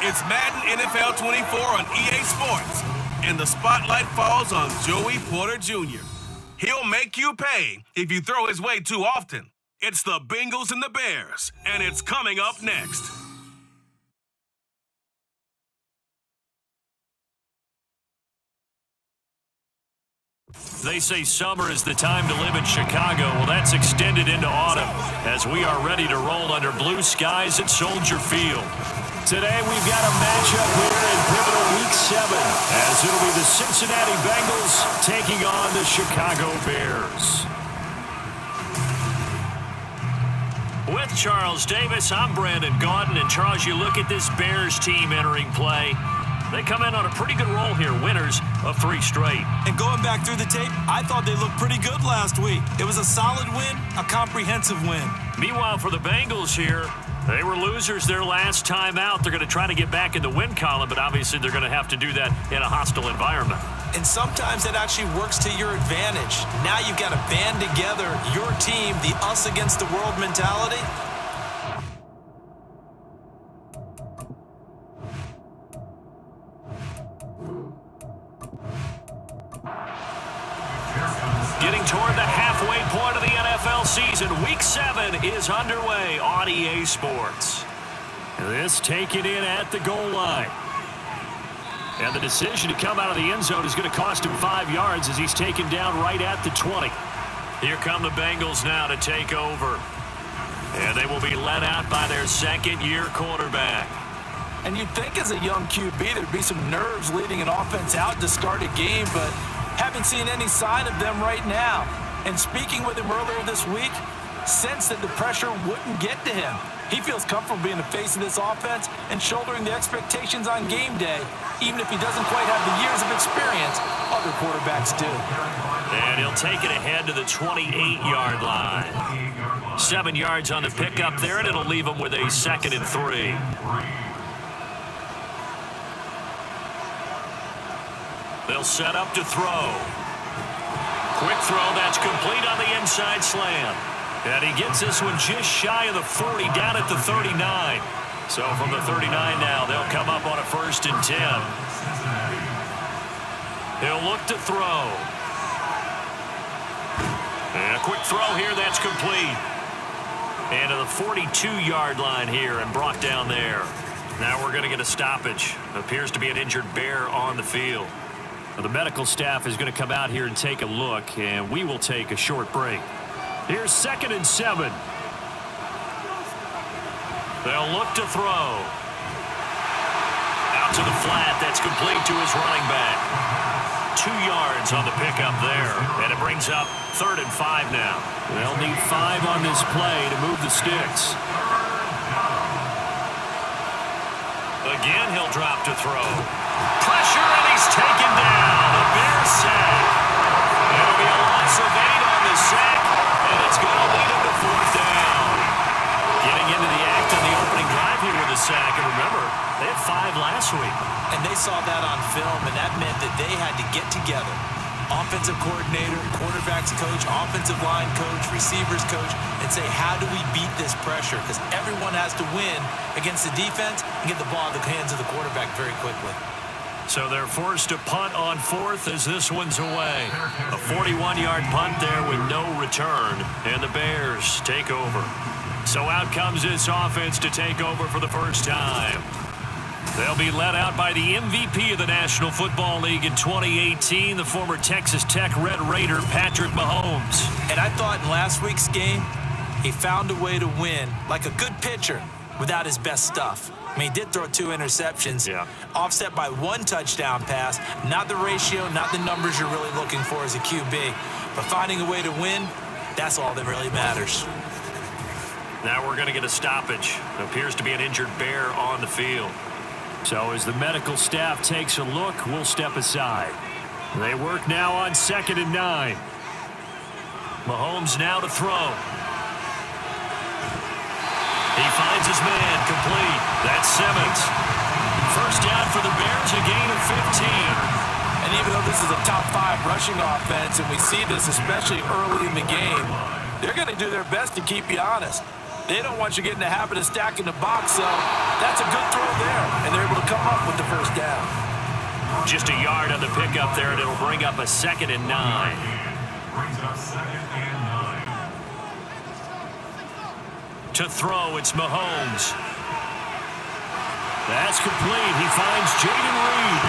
It's Madden NFL 24 on EA Sports, and the spotlight falls on Joey Porter Jr. He'll make you pay if you throw his way too often. It's the Bengals and the Bears, and it's coming up next. They say summer is the time to live in Chicago. Well, that's extended into autumn as we are ready to roll under blue skies at Soldier Field. Today, we've got a matchup here in pivotal Week 7, as it'll be the Cincinnati Bengals taking on the Chicago Bears. With Charles Davis, I'm Brandon Gaudin. And Charles, you look at this Bears team entering play. They come in on a pretty good roll here, winners of 3 straight. And going back through the tape, I thought they looked pretty good last week. It was a solid win, a comprehensive win. Meanwhile, for the Bengals here, they were losers their last time out. They're going to try to get back in the win column, but obviously they're going to have to do that in a hostile environment. And sometimes it actually works to your advantage. Now you've got to band together your team, the us against the world mentality. Getting toward the halfway point of the NFL season, Week 7 is underway on EA Sports. This taken in at the goal line. And the decision to come out of the end zone is going to cost him 5 yards as he's taken down right at the 20. Here come the Bengals now to take over. And they will be led out by their second-year quarterback. And you'd think as a young QB there'd be some nerves leading an offense out to start a game, but haven't seen any sign of them right now. And speaking with him earlier this week, sensed that the pressure wouldn't get to him. He feels comfortable being the face of this offense and shouldering the expectations on game day, even if he doesn't quite have the years of experience other quarterbacks do. And he'll take it ahead to the 28-yard line. 7 yards on the pickup there, and it'll leave him with a 2nd and 3. They'll set up to throw. Quick throw, that's complete on the inside slant. And he gets this one just shy of the 40, down at the 39. So from the 39 now, they'll come up on a 1st and 10. He'll look to throw. And a quick throw here, that's complete. And to the 42-yard line here and brought down there. Now we're going to get a stoppage. Appears to be an injured Bear on the field. The medical staff is going to come out here and take a look, and we will take a short break. Here's 2nd and 7. They'll look to throw. Out to the flat. That's complete to his running back. 2 yards on the pickup there, and it brings up 3rd and 5 now. They'll need 5 on this play to move the sticks. Again, he'll drop to throw. Pressure, and he's taken down. A Bears sack. It'll be a loss of 8 on the sack, and it's going to lead him to 4th down. Getting into the act on the opening drive here with a sack. And remember, they had 5 last week. And they saw that on film, and that meant that they had to get together. Offensive coordinator, quarterbacks coach, offensive line coach, receivers coach, and say, how do we beat this pressure? Because everyone has to win against the defense and get the ball in the hands of the quarterback very quickly. So they're forced to punt on 4th as this one's away. A 41-yard punt there with no return, and the Bears take over. So out comes this offense to take over for the first time. They'll be led out by the MVP of the National Football League in 2018, the former Texas Tech Red Raider, Patrick Mahomes. And I thought in last week's game, he found a way to win, like a good pitcher, without his best stuff. I mean, he did throw 2 interceptions, offset by 1 touchdown pass. Not the ratio, not the numbers you're really looking for as a QB. But finding a way to win, that's all that really matters. Now we're going to get a stoppage. It appears to be an injured Bear on the field. So as the medical staff takes a look, we'll step aside. They work now on 2nd and 9. Mahomes now to throw. He finds his man, complete. That's Simmons. First down for the Bears, a gain of 15. And even though this is a top 5 rushing offense, and we see this especially early in the game, they're going to do their best to keep you honest. They don't want you getting the habit of stacking the box, so that's a good throw there, and they're able to come up with the first down. Just a yard on the pickup there, and it'll bring up a 2nd and 9. Brings up 2nd and 9. To throw, it's Mahomes. That's complete. He finds Jaden Reed.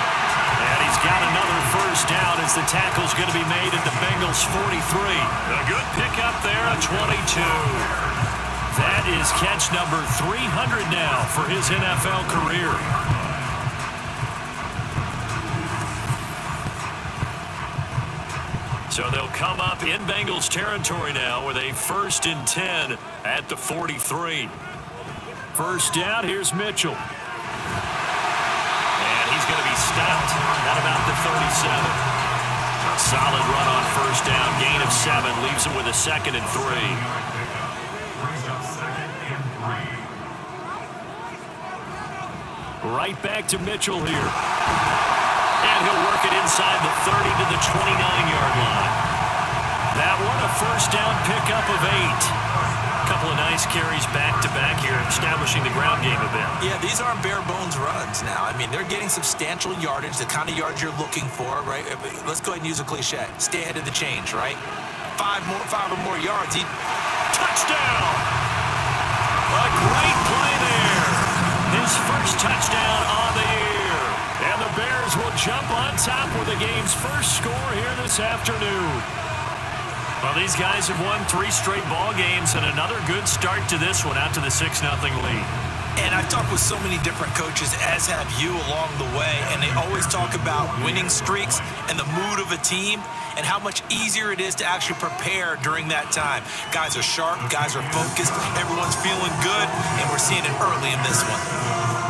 And he's got another first down as the tackle's going to be made at the Bengals' 43. A good pickup there at 22. That is catch number 300 now for his NFL career. So they'll come up in Bengals territory now with a 1st and 10 at the 43. First down, here's Mitchell. And he's going to be stopped at about the 37. A solid run on first down, gain of 7, leaves him with a 2nd and 3. Brings up 2nd and 3. Right back to Mitchell here. And he'll work it inside the 30 to the 29-yard line. That one, a first down pickup of 8. A couple of nice carries back-to-back here, establishing the ground game a bit. Yeah, these aren't bare-bones runs now. I mean, they're getting substantial yardage, the kind of yards you're looking for, right? Let's go ahead and use a cliche. Stay ahead of the change, right? 5 or more yards. Touchdown! A great play there. His first touchdown on the year. And the Bears will jump on top with the game's first score here this afternoon. Well, these guys have won 3 straight ball games and another good start to this one out to the 6-0 lead. And I've talked with so many different coaches, as have you, along the way, and they always talk about winning streaks and the mood of a team and how much easier it is to actually prepare during that time. Guys are sharp, guys are focused, everyone's feeling good, and we're seeing it early in this one.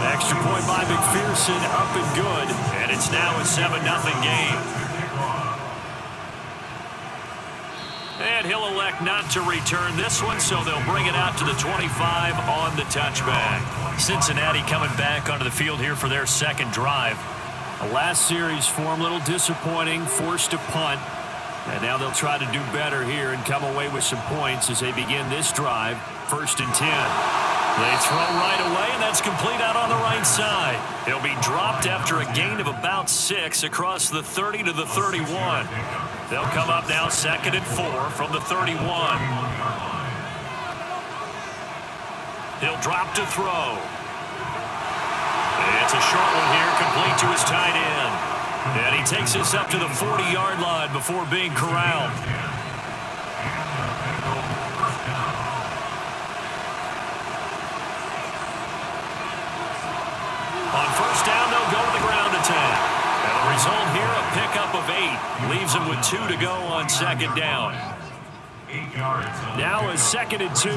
Extra point by McPherson, up and good, and it's now a 7-0 game. And he'll elect not to return this one, so they'll bring it out to the 25 on the touchback. Cincinnati coming back onto the field here for their second drive. The last series for them, a little disappointing, forced a punt. And now they'll try to do better here and come away with some points as they begin this drive, 1st and 10. They throw right away, and that's complete out on the right side. He'll be dropped after a gain of about 6 across the 30 to the 31. They'll come up now 2nd and 4 from the 31. He'll drop to throw. It's a short one here, complete to his tight end. And he takes this up to the 40-yard line before being corralled. On first down, they'll go to the ground attack. And the result here, a pickup of 8. Leaves them with 2 to go on 2nd down. 8 yards. Now a 2nd and 2.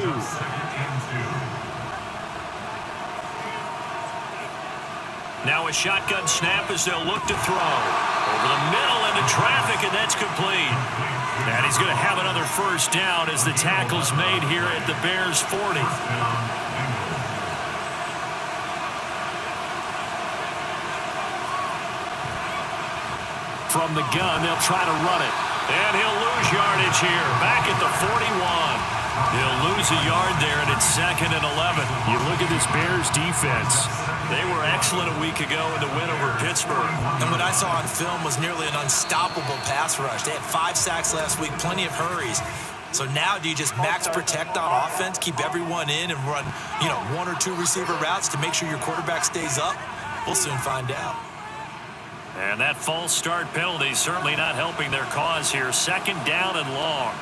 Now a shotgun snap as they'll look to throw. Over the middle into traffic, and that's complete. And he's going to have another first down as the tackle's made here at the Bears' 40. From the gun, they'll try to run it. And he'll lose yardage here, back at the 41. He'll lose a yard there, and it's 2nd and 11. You look at this Bears defense. They were excellent a week ago in the win over Pittsburgh. And what I saw on film was nearly an unstoppable pass rush. They had 5 sacks last week, plenty of hurries. So now do you just max protect on offense, keep everyone in, and run, 1 or 2 receiver routes to make sure your quarterback stays up? We'll soon find out. And that false start penalty certainly not helping their cause here. 2nd down and long.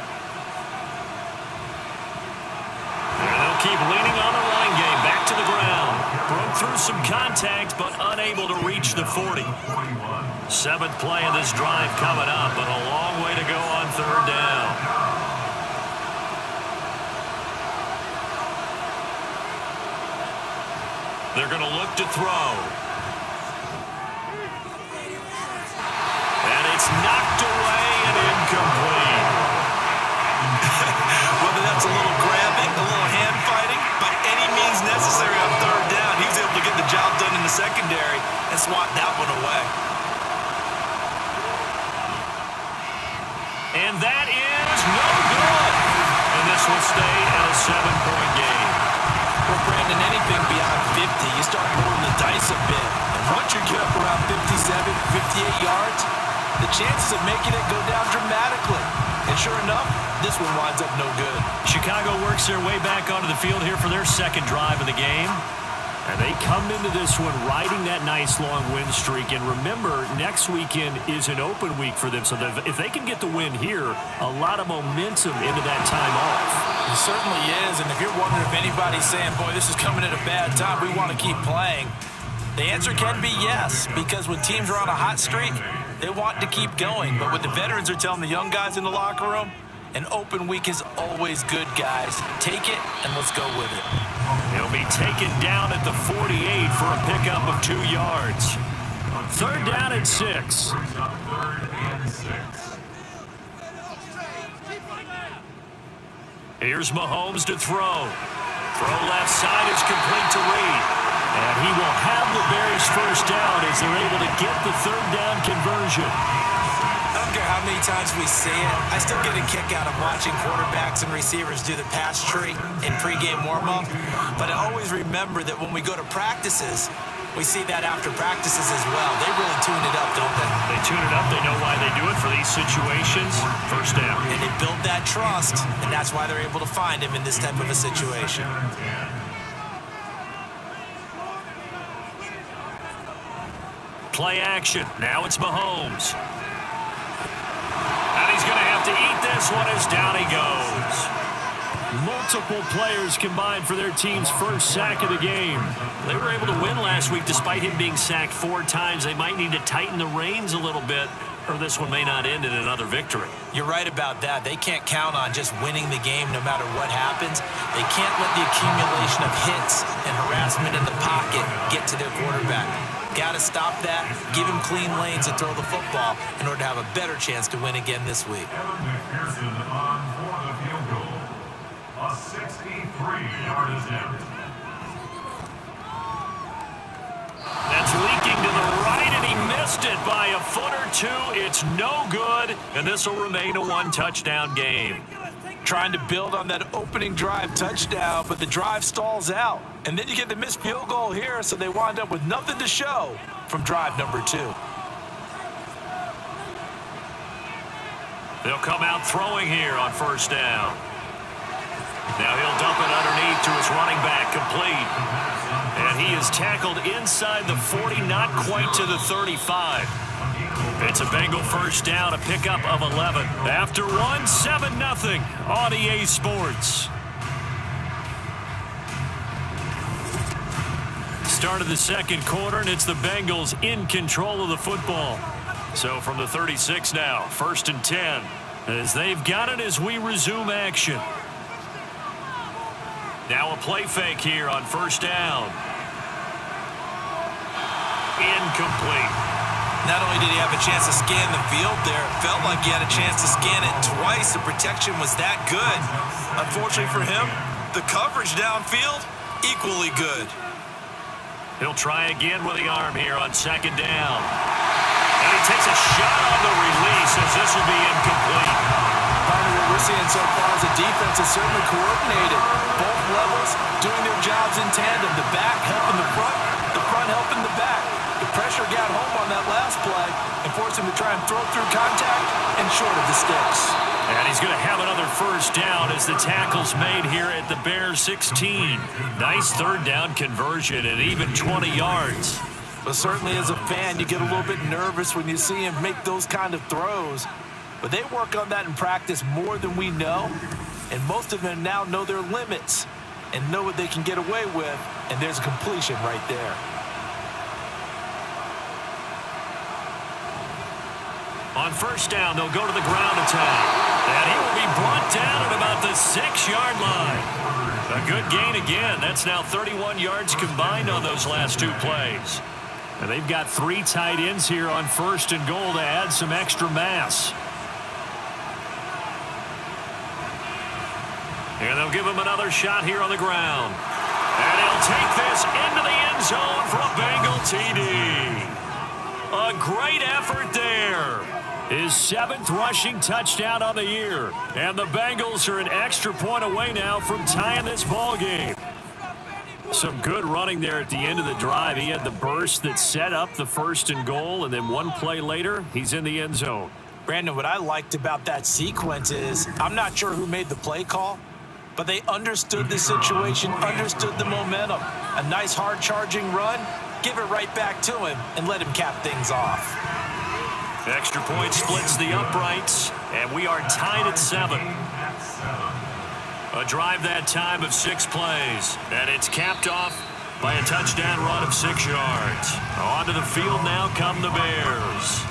And they'll keep leaning on the running game. Back to the ground. Broke through some contact, but unable to reach the 40. 7th play of this drive coming up, but a long way to go on 3rd down. They're going to look to throw. And it's knocked away and incomplete. Whether that's a little grabbing, a little hand fighting, by any means necessary on 3rd down, he was able to get the job done in the secondary and swat that one away. And that is no good. And this will stay at a 7-point game. Well, Brandon, anything beyond 50, you start rolling the dice a bit. And once you get up around 57, 58 yards, the chances of making it go down dramatically. And sure enough, this one winds up no good. Chicago works their way back onto the field here for their second drive of the game. And they come into this one riding that nice long win streak. And remember, next weekend is an open week for them. So if they can get the win here, a lot of momentum into that time off. It certainly is. And if you're wondering if anybody's saying, boy, this is coming at a bad time, we want to keep playing, the answer can be yes. Because when teams are on a hot streak, they want to keep going. But what the veterans are telling the young guys in the locker room, an open week is always good, guys. Take it, and let's go with it. He'll be taken down at the 48 for a pickup of 2 yards. Third down and 6. Brings up 3rd and 6. Here's Mahomes to throw. Throw left side is complete to Reed. And he will have the Bears first down as they're able to get the third down conversion. I don't care how many times we say it, I still get a kick out of watching quarterbacks and receivers do the pass tree in pregame warm-up. But I always remember that when we go to practices, we see that after practices as well. They really tune it up, don't they? They tune it up. They know why they do it for these situations. First down. And they build that trust, and that's why they're able to find him in this type of a situation. Play action. Now it's Mahomes. And he's going to have to eat this one as down he goes. Multiple players combined for their team's first sack of the game. They were able to win last week despite him being sacked 4 times. They might need to tighten the reins a little bit, or this one may not end in another victory. You're right about that. They can't count on just winning the game no matter what happens. They can't let the accumulation of hits and harassment in the pocket get to their quarterback. Got to stop that, give him clean lanes to throw the football in order to have a better chance to win again this week. Evan McPherson on for the field goal. A 63-yard attempt. That's leaking to the right, and he missed it by a foot or 2. It's no good, and this will remain a 1-touchdown game. Trying to build on that opening drive touchdown, but the drive stalls out. And then you get the missed field goal here, so they wind up with nothing to show from drive number 2. They'll come out throwing here on first down. Now he'll dump it underneath to his running back, complete. And he is tackled inside the 40, not quite to the 35. It's a Bengal first down, a pickup of 11. After 1, 7-0 on EA Sports. Start of the second quarter, and it's the Bengals in control of the football. So from the 36 now, 1st and 10, as they've got it as we resume action. Now a play fake here on first down. Incomplete. Not only did he have a chance to scan the field there, it felt like he had a chance to scan it twice. The protection was that good. Unfortunately for him, the coverage downfield, equally good. He'll try again with the arm here on second down. And he takes a shot on the release as this will be incomplete. Finally, what we're seeing so far is the defense is certainly coordinated. Both levels doing their jobs in tandem. The back helping the front helping the back. The pressure got home on that last play and forced him to try and throw through contact and short of the sticks. And he's going to have another first down as the tackle's made here at the Bears 16. Nice third down conversion at even 20 yards. But certainly as a fan, you get a little bit nervous when you see him make those kind of throws. But they work on that in practice more than we know. And most of them now know their limits and know what they can get away with. And there's a completion right there. On first down, they'll go to the ground attack. And he will be brought down at about the 6-yard line. A good gain again. That's now 31 yards combined on those last 2 plays. And they've got 3 tight ends here on first and goal to add some extra mass. And they'll give him another shot here on the ground. And he'll take this into the end zone for a Bengal TD. A great effort there. His 7th rushing touchdown on the year. And the Bengals are an extra point away now from tying this ball game. Some good running there at the end of the drive. He had the burst that set up the 1st and goal, and then one play later, he's in the end zone. Brandon, what I liked about that sequence is I'm not sure who made the play call, but they understood the situation, understood the momentum. A nice hard-charging run, give it right back to him, and let him cap things off. Extra point splits the uprights, and we are tied at 7. A drive that time of 6 plays, and it's capped off by a touchdown run of 6 yards. Onto the field now come the Bears.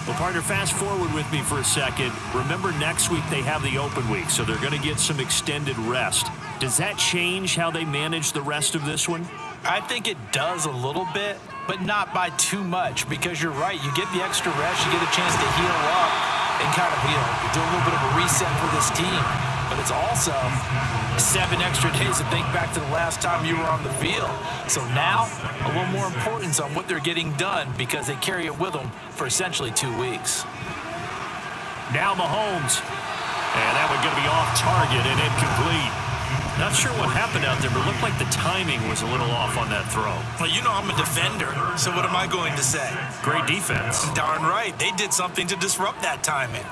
Well, partner, fast forward with me for a second. Remember, next week they have the open week, so they're going to get some extended rest. Does that change how they manage the rest of this one? I think it does a little bit, but not by too much, because you're right. You get the extra rest, you get a chance to heal up and kind of, do a little bit of a reset for this team. But it's also 7 extra days to think back to the last time you were on the field. So now, a little more importance on what they're getting done because they carry it with them for essentially 2 weeks. Now Mahomes. And that one going to be off target and incomplete. Not sure what happened out there, but it looked like the timing was a little off on that throw. Well, I'm a defender, so what am I going to say? Great defense. Darn right. They did something to disrupt that timing.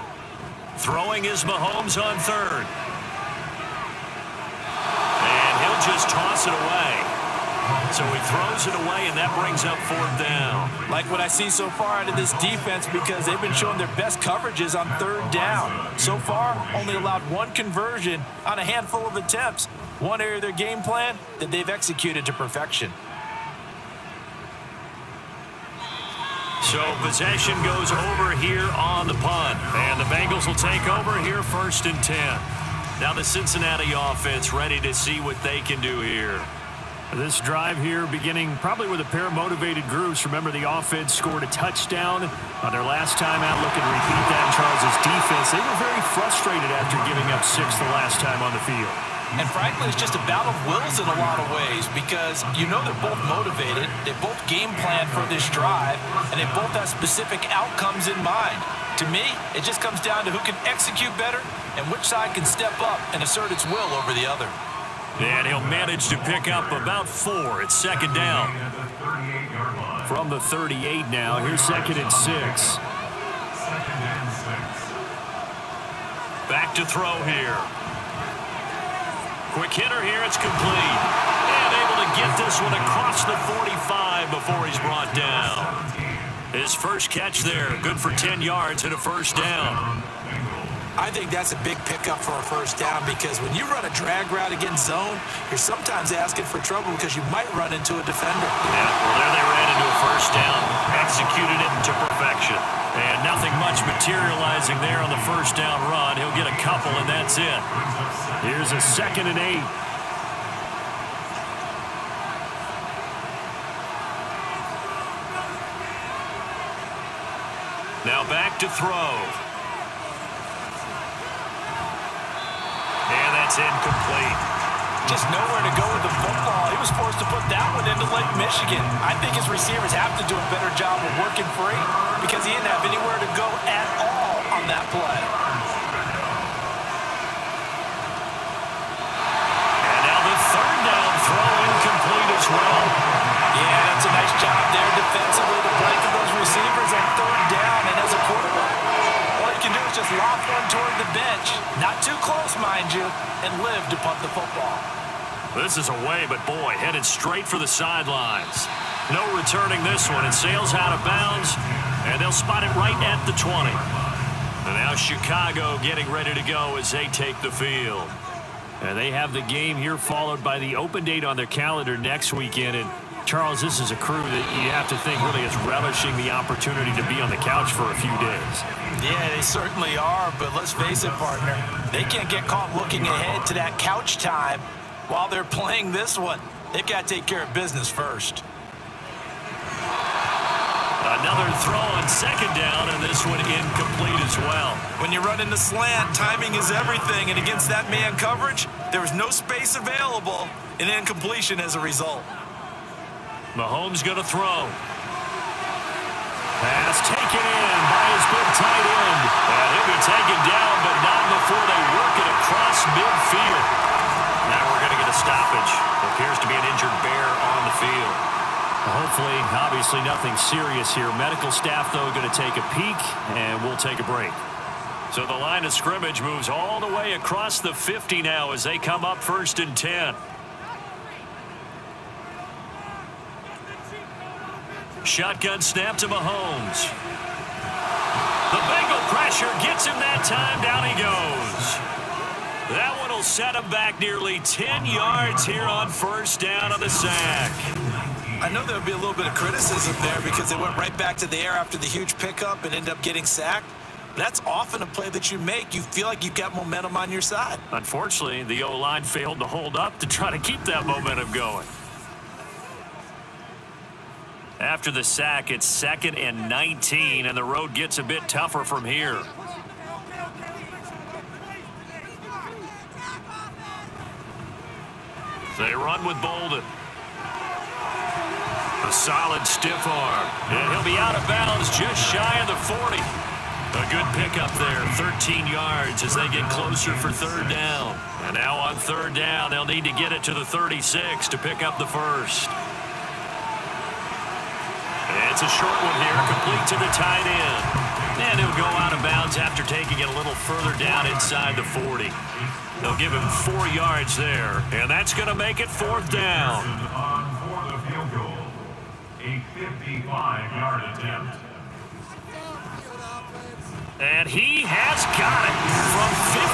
Throwing is Mahomes on 3rd. And he'll just toss it away. So he throws it away, and that brings up 4th down. Like what I see so far out of this defense because they've been showing their best coverages on 3rd down. So far, only allowed 1 conversion on a handful of attempts. One area of their game plan that they've executed to perfection. So possession goes over here on the punt. And the Bengals will take over here 1st and 10. Now the Cincinnati offense ready to see what they can do here. This drive here beginning probably with a pair of motivated groups. Remember, the offense scored a touchdown on their last time out. Looking to repeat that in Charles' defense. They were very frustrated after giving up 6 the last time on the field. And frankly, it's just a battle of wills in a lot of ways because they're both motivated. They both game plan for this drive, and they both have specific outcomes in mind. To me, it just comes down to who can execute better and which side can step up and assert its will over the other. And he'll manage to pick up about 4. It's 2nd down. From the 38 now, here's 2nd and 6. Back to throw here. Quick hitter here, it's complete. And able to get this one across the 45 before he's brought down. His first catch there, good for 10 yards and a 1st down. I think that's a big pickup for a 1st down because when you run a drag route against zone, you're sometimes asking for trouble because you might run into a defender. Yeah, well, there they ran into a 1st down, executed it to perfection. And nothing much materializing there on the 1st down run. He'll get a couple, and that's it. Here's a 2nd and 8. Now back to throw. And that's incomplete. Just nowhere to go with the football. He was forced to put that one into Lake Michigan. I think his receivers have to do a better job of working free because he didn't have anywhere to go at all on that play. And now the 3rd down throw incomplete as well. Yeah, that's a nice job there defensively to blanket those receivers on 3rd down. And as a quarterback, all you can do is just lob one toward the bench. Not too close, mind you, and live to punt the football. This is away, but boy, headed straight for the sidelines. No returning this one. It sails out of bounds, and they'll spot it right at the 20. And now Chicago getting ready to go as they take the field. And they have the game here followed by the open date on their calendar next weekend. And Charles, this is a crew that you have to think really is relishing the opportunity to be on the couch for a few days. Yeah, they certainly are, but let's face it, partner. They can't get caught looking ahead to that couch time while they're playing this one. They've got to take care of business first. Another throw on 2nd down, and this one incomplete as well. When you run in the slant, timing is everything, and against that man coverage, there was no space available, and incompletion as a result. Mahomes going to throw. Pass taken in by his big tight end. Hopefully, obviously nothing serious here. Medical staff, though, going to take a peek, and we'll take a break. So the line of scrimmage moves all the way across the 50 now as they come up 1st and 10. Shotgun snap to Mahomes. The Bengal pressure gets him that time. Down he goes. That one will set him back nearly 10 yards here on 1st down on the sack. I know there would be a little bit of criticism there because they went right back to the air after the huge pickup and ended up getting sacked. That's often a play that you make. You feel like you've got momentum on your side. Unfortunately, the O-line failed to hold up to try to keep that momentum going. After the sack, it's 2nd and 19, and the road gets a bit tougher from here. They run with Bolden. A solid stiff arm. And he'll be out of bounds just shy of the 40. A good pickup there, 13 yards as they get closer for 3rd down. And now on 3rd down, they'll need to get it to the 36 to pick up the first. It's a short one here, complete to the tight end. And he'll go out of bounds after taking it a little further down inside the 40. They'll give him 4 yards there, and that's going to make it 4th down. On for the field goal. A 55-yard attempt. And he has got it from 55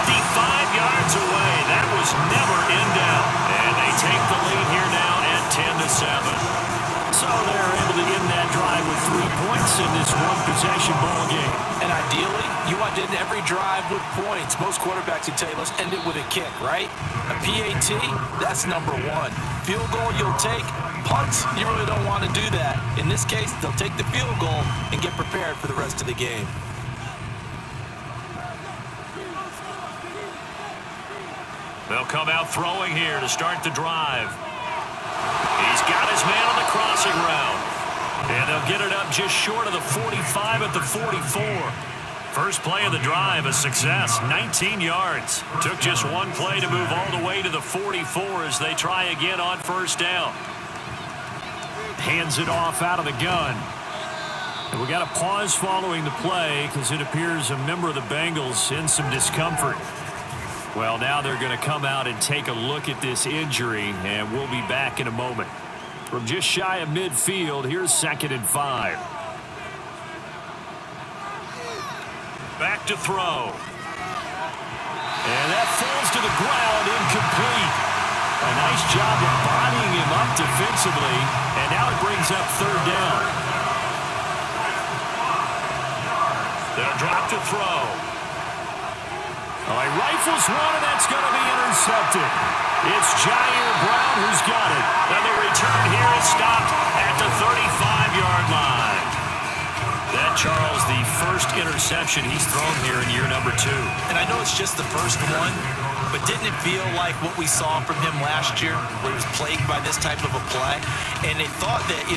yards away. That was never in doubt. And they take the lead here now at 10-7. So they're able to end that drive with 3 points in this one-possession ball game. And ideally, you want to end every drive with points. Most quarterbacks would tell you, let's end it with a kick, right? A PAT, that's number 1. Field goal, you'll take. Punts, you really don't want to do that. In this case, they'll take the field goal and get prepared for the rest of the game. They'll come out throwing here to start the drive. He's got his man on the crossing route. And they'll get it up just short of the 45 at the 44. First play of the drive, a success, 19 yards. Took just one play to move all the way to the 44 as they try again on 1st down. Hands it off out of the gun. And we got a pause following the play because it appears a member of the Bengals in some discomfort. Well, now they're going to come out and take a look at this injury, and we'll be back in a moment. From just shy of midfield, here's 2nd and 5. Back to throw. And that falls to the ground, incomplete. A nice job of bodying him up defensively, and now it brings up 3rd down. They'll drop to throw. He rifles one, and that's going to be intercepted. It's Jair Brown who's got it. And the return here is stopped at the 35-yard line. That, Charles, the first interception he's thrown here in year number 2. And I know it's just the first one, but didn't it feel like what we saw from him last year, where he was plagued by this type of a play? And they thought that,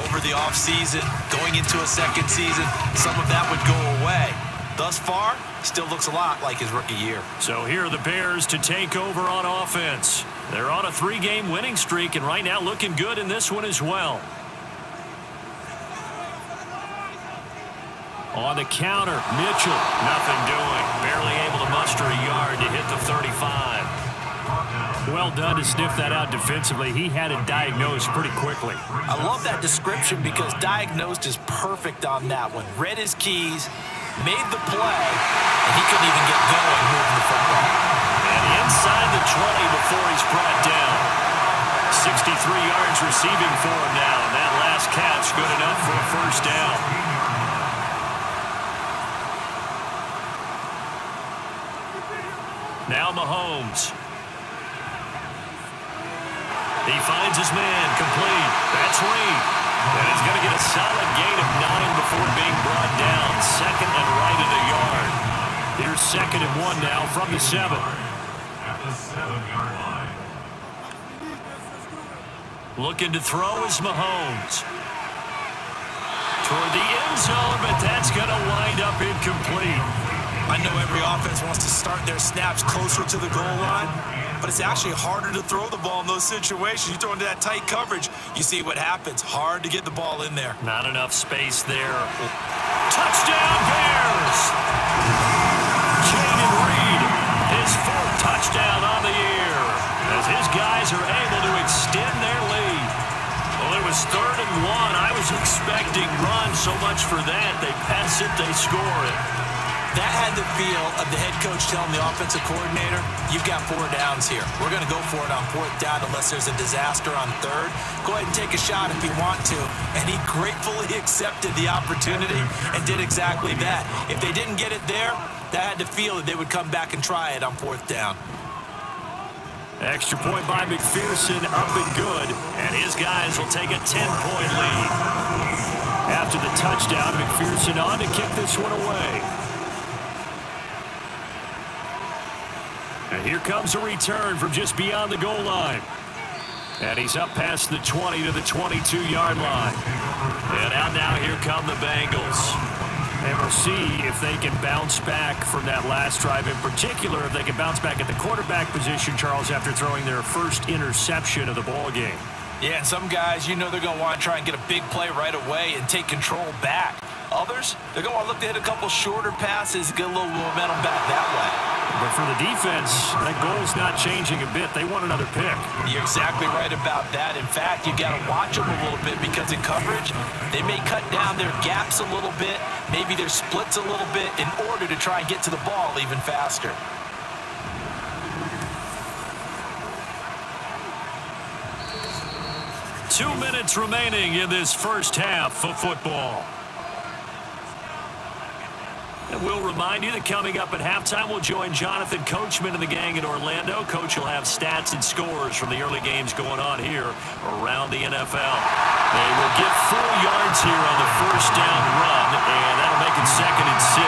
over the offseason, going into a second season, some of that would go away. Thus far, still looks a lot like his rookie year. So here are the Bears to take over on offense. They're on a 3-game winning streak, and right now looking good in this one as well. On the counter, Mitchell, nothing doing. Barely able to muster a yard to hit the 35. Well done to sniff that out defensively. He had it diagnosed pretty quickly. I love that description because diagnosed is perfect on that one. Read his keys, made the play, and he couldn't even get going moving the football. And inside the 20 before he's brought down. 63 yards receiving for him now, and that last catch good enough for a 1st down. Now Mahomes. He finds his man, complete. That's Reed. And he's going to get a solid gain of 9 before being brought down. 2nd and right at a yard. Here's 2nd and 1 now from the 7. At the 7-yard line. Looking to throw is Mahomes. Toward the end zone, but that's going to wind up incomplete. I know every offense wants to start their snaps closer to the goal line, but it's actually harder to throw the ball in those situations. You throw into that tight coverage, you see what happens. Hard to get the ball in there. Not enough space there. Touchdown, Bears! Jaden Reed, his fourth touchdown on the year, as his guys are able to extend their lead. Well, it was 3rd and 1. I was expecting run, so much for that. They pass it, they score it. That had the feel of the head coach telling the offensive coordinator, you've got 4 downs here. We're going to go for it on 4th down unless there's a disaster on 3rd. Go ahead and take a shot if you want to. And he gratefully accepted the opportunity and did exactly that. If they didn't get it there, that had the feel that they would come back and try it on 4th down. Extra point by McPherson, up and good. And his guys will take a 10-point lead. After the touchdown, McPherson on to kick this one away. And here comes a return from just beyond the goal line. And he's up past the 20 to the 22-yard line. And out now, here come the Bengals. And we'll see if they can bounce back from that last drive, in particular, if they can bounce back at the quarterback position, Charles, after throwing their first interception of the ball game. Yeah, and some guys, they're going to want to try and get a big play right away and take control back. Others, they're going to want to look to hit a couple shorter passes, get a little momentum back that way. But for the defense, that goal's not changing a bit. They want another pick. You're exactly right about that. In fact, you've got to watch them a little bit because in coverage, they may cut down their gaps a little bit, maybe their splits a little bit in order to try and get to the ball even faster. Two minutes remaining in this first half of football. And we'll remind you that coming up at halftime, we'll join Jonathan Coachman and the gang in Orlando. Coach will have stats and scores from the early games going on here around the NFL. They will get 4 yards here on the first down run, and that'll make it 2nd and 6.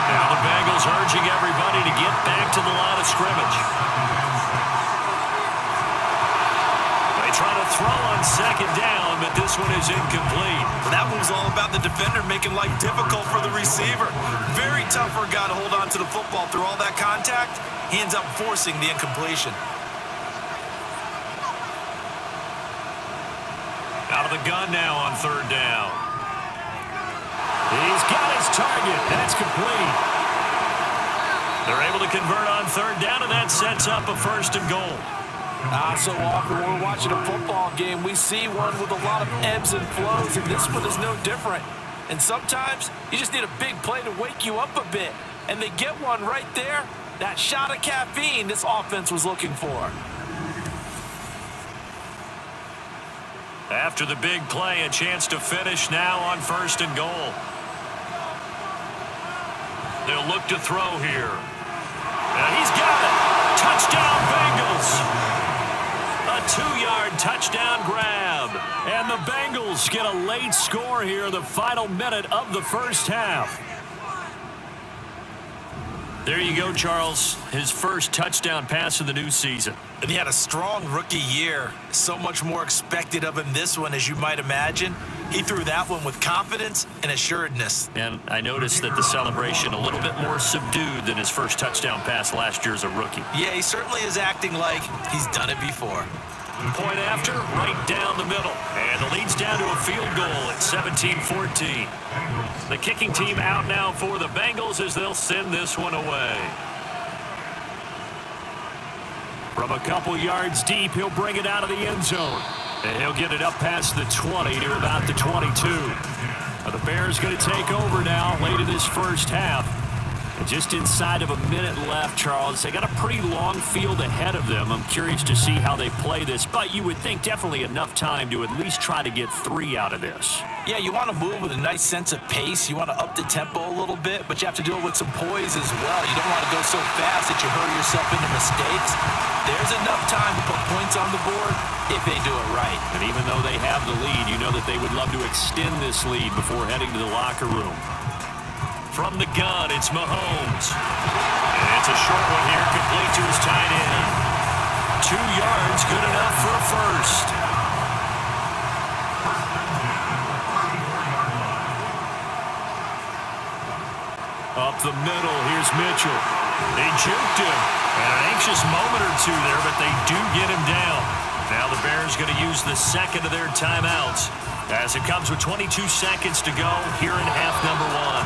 Now the Bengals urging everybody to get back to the line of scrimmage. They try to throw on 2nd down, but this one is incomplete. That one was all about the defender making life difficult for the receiver. Very tough for a guy to hold on to the football through all that contact. He ends up forcing the incompletion. Out of the gun now on 3rd down. He's got his target. That's complete. They're able to convert on 3rd down, and that sets up a 1st and goal. So often when we're watching a football game, we see one with a lot of ebbs and flows, and this one is no different. And sometimes you just need a big play to wake you up a bit, and they get one right there. That shot of caffeine this offense was looking for. After the big play, a chance to finish now on 1st and goal. They'll look to throw here. And he's got it. Touchdown, Bengals. A 2-yard touchdown grab. And the Bengals get a late score here in the final minute of the first half. There you go, Charles. His first touchdown pass of the new season. And he had a strong rookie year. So much more expected of him this one, as you might imagine. He threw that one with confidence and assuredness. And I noticed that the celebration a little bit more subdued than his first touchdown pass last year as a rookie. Yeah, he certainly is acting like he's done it before. Point after, right down the middle. And the lead's down to a field goal at 17-14. The kicking team out now for the Bengals as they'll send this one away. From a couple yards deep, he'll bring it out of the end zone. And he'll get it up past the 20 to about the 22. Now the Bears going to take over now late in this first half. And just inside of a minute left, Charles. They got a pretty long field ahead of them. I'm curious to see how they play this, but you would think definitely enough time to at least try to get 3 out of this. Yeah, you want to move with a nice sense of pace. You want to up the tempo a little bit, but you have to do it with some poise as well. You don't want to go so fast that you hurry yourself into mistakes. There's enough time to put points on the board if they do it right. And even though they have the lead, you know that they would love to extend this lead before heading to the locker room. From the gun, it's Mahomes. And it's a short one here, complete to his tight end. 2 yards, good enough for a first. Up the middle, here's Mitchell. They juked him. And an anxious moment or two there, but they do get him down. Now the Bears going to use the second of their timeouts as it comes with 22 seconds to go here in half number one.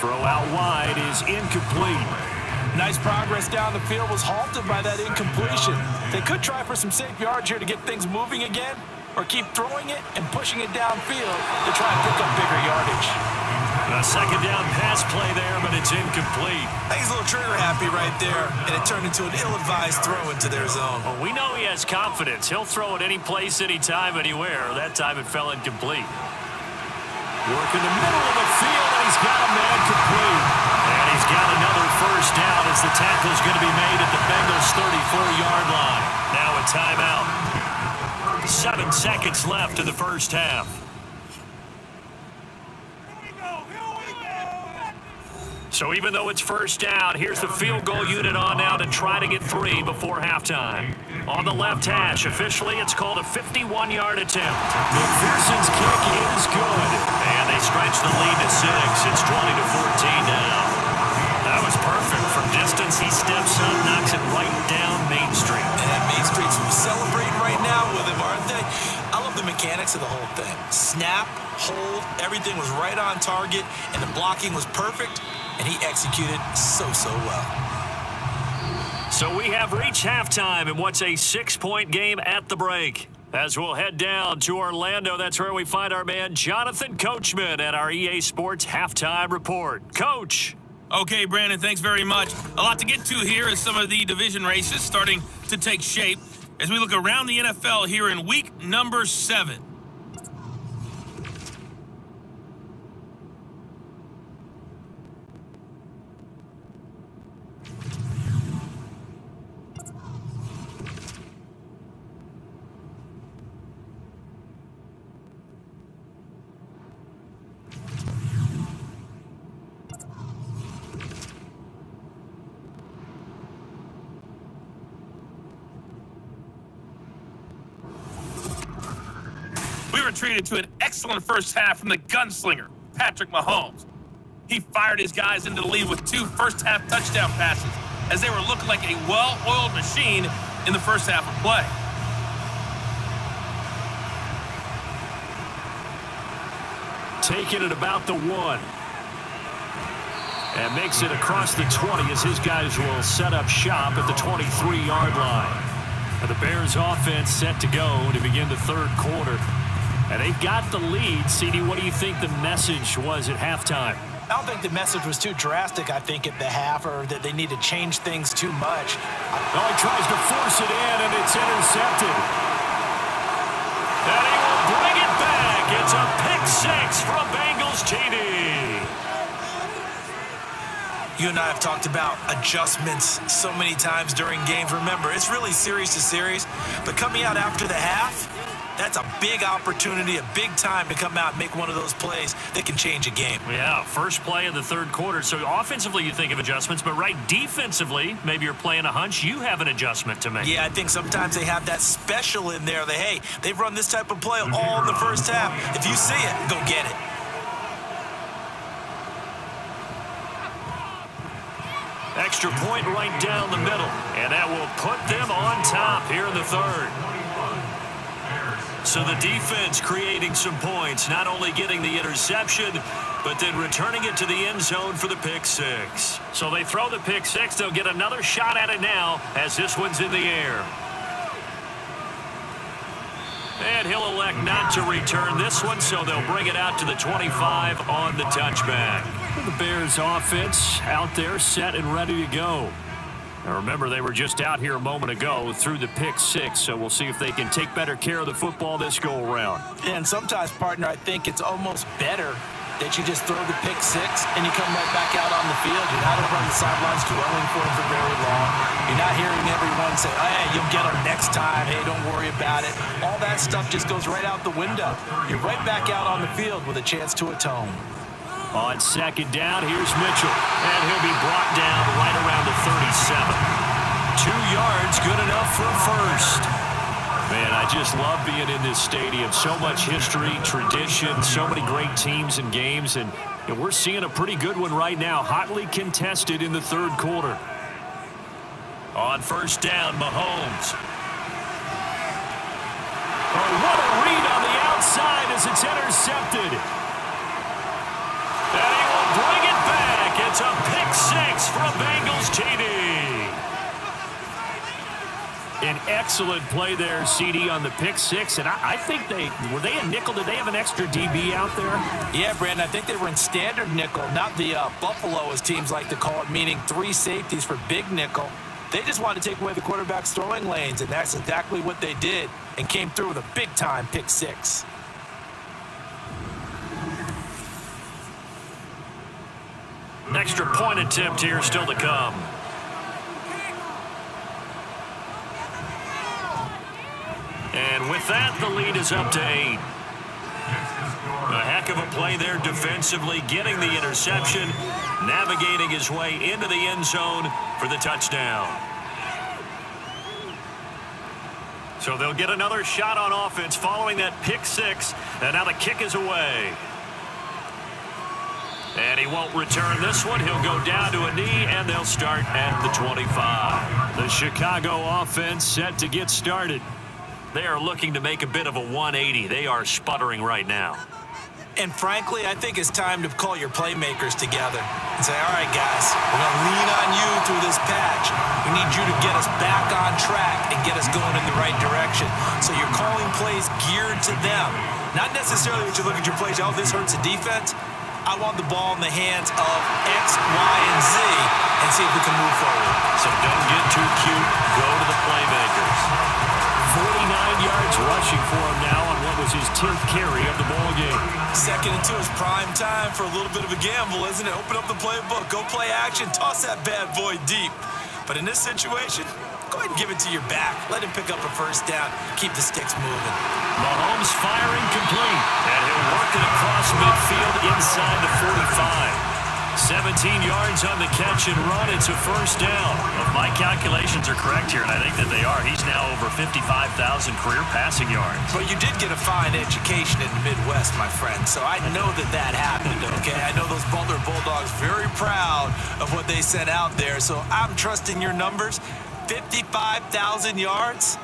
Throw out wide is incomplete. Nice progress down the field was halted by that incompletion. They could try for some safe yards here to get things moving again, or keep throwing it and pushing it downfield to try and pick up bigger yardage. A second down pass play there, but it's incomplete. I think he's a little trigger happy right there, and it turned into an ill-advised throw into their zone. Well, we know he has confidence. He'll throw it any place, anytime, anywhere. That time it fell incomplete. Working the middle of the field, and he's got a man complete. And he's got another first down as the tackle's going to be made at the Bengals' 34-yard line. Now a timeout. 7 seconds left in the first half. So even though it's first down, here's the field goal unit on now to try to get 3 before halftime. On the left hash, officially it's called a 51-yard attempt. McPherson's kick is good. And they stretch the lead to 6. It's 20-14 now. That was perfect. From distance, he steps up, knocks it right down Main Street. And Main Street's celebrating right now with him, aren't they? I love the mechanics of the whole thing. Snap, hold, everything was right on target, and the blocking was perfect. And he executed so well. So we have reached halftime in what's a 6-point game at the break. As we'll head down to Orlando, that's where we find our man Jonathan Coachman at our EA Sports Halftime Report. Coach. Okay, Brandon, thanks very much. A lot to get to here as some of the division races starting to take shape as we look around the NFL here in week number 7. Treated to an excellent first half from the gunslinger, Patrick Mahomes. He fired his guys into the lead with 2 first-half touchdown passes as they were looking like a well-oiled machine in the first half of play. Taking it about the 1. And makes it across the 20 as his guys will set up shop at the 23-yard line. And the Bears offense set to go to begin the third quarter. And they've got the lead. CD, what do you think the message was at halftime? I don't think the message was too drastic, I think, at the half, or that they need to change things too much. Oh, he tries to force it in, and it's intercepted. And he will bring it back. It's a pick 6 from Bengals TD. You and I have talked about adjustments so many times during games. Remember, it's really series to series, but coming out after the half, that's a big opportunity, a big time to come out and make one of those plays that can change a game. Yeah, first play of the third quarter. So offensively, you think of adjustments, but right defensively, maybe you're playing a hunch. You have an adjustment to make. Yeah, I think sometimes they have that special in there that, hey, they've run this type of play all in the first half. If you see it, go get it. Extra point right down the middle, and that will put them on top here in the third. So the defense creating some points, not only getting the interception, but then returning it to the end zone for the pick 6. So they throw the pick 6. They'll get another shot at it now as this one's in the air. And he'll elect not to return this one, so they'll bring it out to the 25 on the touchback. The Bears offense out there set and ready to go. Now remember, they were just out here a moment ago through the pick 6, so we'll see if they can take better care of the football this go-around. And sometimes, partner, I think it's almost better that you just throw the pick 6 and you come right back out on the field. You're not over on the sidelines dwelling for it for very long. You're not hearing everyone say, oh, hey, you'll get them next time. Hey, don't worry about it. All that stuff just goes right out the window. You're right back out on the field with a chance to atone. On second down, here's Mitchell. And he'll be brought down right around the 37. 2 yards, good enough for a first. Man, I just love being in this stadium. So much history, tradition, so many great teams and games. And we're seeing a pretty good one right now, hotly contested in the third quarter. On first down, Mahomes. Oh, what a read on the outside as it's intercepted. And he will bring it back. It's a pick six for a Bengals TD. An excellent play there, CD, on the pick six. And I think were they a nickel? Did they have an extra DB out there? Yeah, Brandon, I think they were in standard nickel, not the Buffalo, as teams like to call it, meaning 3 safeties for big nickel. They just wanted to take away the quarterback's throwing lanes, and that's exactly what they did and came through with a big-time pick six. An extra point attempt here still to come. And with that, the lead is up to 8. A heck of a play there defensively, getting the interception, navigating his way into the end zone for the touchdown. So they'll get another shot on offense following that pick six, and now the kick is away. And he won't return this one. He'll go down to a knee, and they'll start at the 25. The Chicago offense set to get started. They are looking to make a bit of a 180. They are sputtering right now. And frankly, I think it's time to call your playmakers together and say, all right, guys, we're going to lean on you through this patch. We need you to get us back on track and get us going in the right direction. So you're calling plays geared to them. Not necessarily that you look at your plays, oh, this hurts the defense. I want the ball in the hands of X, Y, and Z and see if we can move forward. So don't get too cute. Go to the playmakers. 49 yards rushing for him now on what was his 10th carry of the ball game. 2nd and 2 is prime time for a little bit of a gamble, isn't it? Open up the playbook, go play action, toss that bad boy deep. But in this situation, go ahead and give it to your back. Let him pick up a first down. Keep the sticks moving. Mahomes firing complete. And he'll work it across midfield inside the 45. 17 yards on the catch and run. It's a first down. Well, if my calculations are correct here, and I think that they are, he's now over 55,000 career passing yards. But you did get a fine education in the Midwest, my friend, so I know that happened, okay? I know those Butler Bulldogs very proud of what they sent out there, so I'm trusting your numbers. 55,000 yards?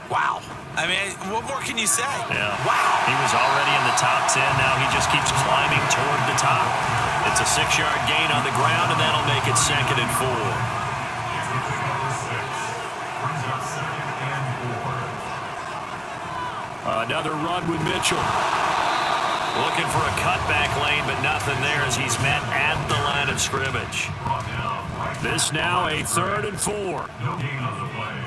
Wow. I mean, what more can you say? Yeah. Wow. He was already in the top 10. Now he just keeps climbing toward the top. It's a 6-yard gain on the ground, and that'll make it 2nd and 4. Another run with Mitchell. Looking for a cutback lane, but nothing there as he's met at the line of scrimmage. This now a 3rd and 4. No gain on the play.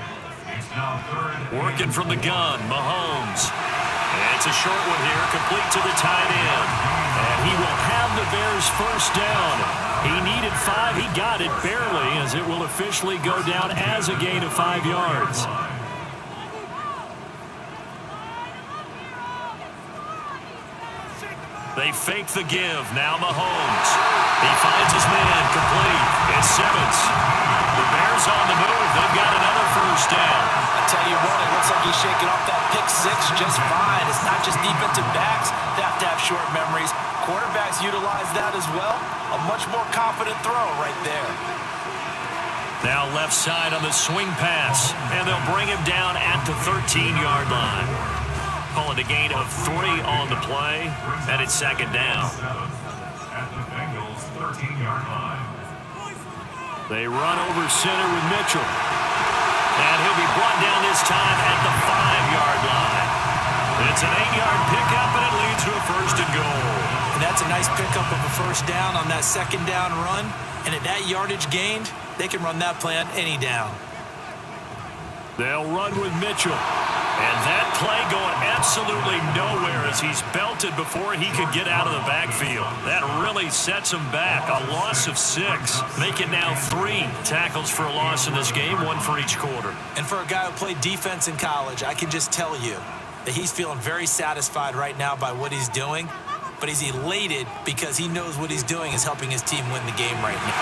It's now 3rd. Working from the gun, Mahomes. And it's a short one here, complete to the tight end. And he will have the Bears first down. He needed 5. He got it barely, as it will officially go down as a gain of 5 yards. They fake the give. Now Mahomes. He finds his man, complete. It's Simmons. The Bears on the move. They've got another first down. I tell you what, it looks like he's shaking off that pick six just fine. It's not just defensive backs that have to have short memories. Quarterbacks utilize that as well. A much more confident throw right there. Now left side on the swing pass, and they'll bring him down at the 13-yard line. Call it a gain of 3 on the play, and it's 2nd down. At the Bengals 13-yard line. They run over center with Mitchell. And he'll be brought down this time at the 5-yard line. It's an 8-yard pickup, and it leads to a 1st and goal. And that's a nice pickup of a first down on that 2nd down run. And at that yardage gained, they can run that play on any down. They'll run with Mitchell. And that play going absolutely nowhere as he's belted before he could get out of the backfield. That really sets him back. A loss of 6. Make it now 3 tackles for a loss in this game, 1 for each quarter. And for a guy who played defense in college, I can just tell you that he's feeling very satisfied right now by what he's doing. But he's elated because he knows what he's doing is helping his team win the game right now.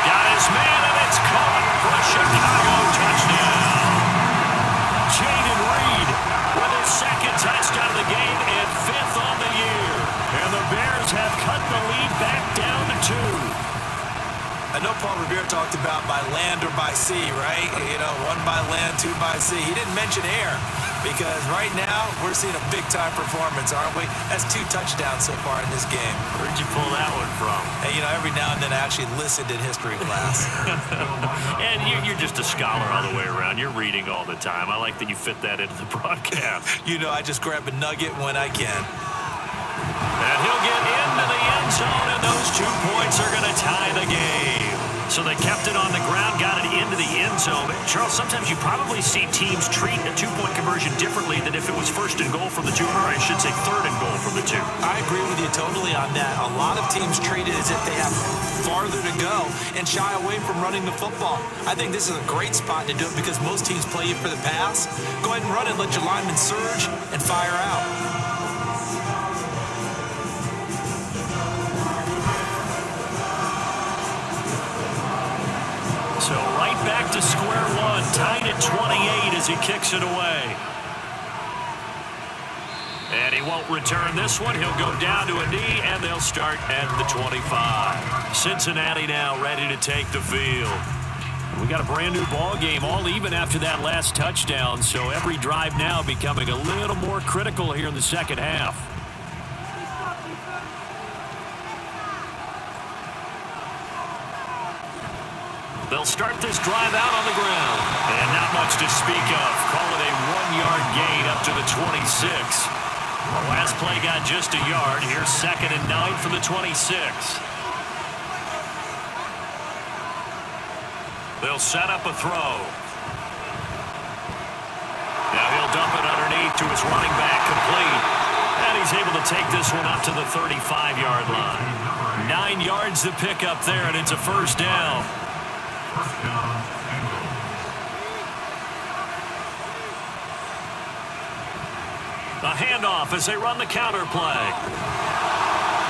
Got his man, and it's caught for a Chicago touchdown. Jaden Reed with his 2nd touchdown of the game and 5th on the year. And the Bears have cut the lead back down to 2. I know Paul Revere talked about by land or by sea, right? You know, one by land, two by sea. He didn't mention air because right now we're seeing a big-time performance, aren't we? That's 2 touchdowns so far in this game. Where'd you pull that one from? Hey, you know, every now and then I actually listened in history class. And you're just a scholar all the way around. You're reading all the time. I like that you fit that into the broadcast. You know, I just grab a nugget when I can. And he'll get into the end zone, and those 2 points are going to tie the game. So they kept it on the ground, got it into the end zone. Charles, sometimes you probably see teams treat a 2-point conversion differently than if it was 1st and goal from the 2, or I should say 3rd and goal from the 2. I agree with you totally on that. A lot of teams treat it as if they have farther to go and shy away from running the football. I think this is a great spot to do it because most teams play you for the pass. Go ahead and run it, let your linemen surge, and fire out. So right back to square one, tied at 28 as he kicks it away. And he won't return this one. He'll go down to a knee, and they'll start at the 25. Cincinnati now ready to take the field. We got a brand new ball game, all even after that last touchdown, so every drive now becoming a little more critical here in the second half. They'll start this drive out on the ground. And not much to speak of. Call it a 1-yard gain up to the 26. The last play got just a yard. Here's 2nd and 9 from the 26. They'll set up a throw. Now he'll dump it underneath to his running back, complete. And he's able to take this one up to the 35-yard line. 9 yards to pick up there, and it's a 1st down. A handoff as they run the counter play.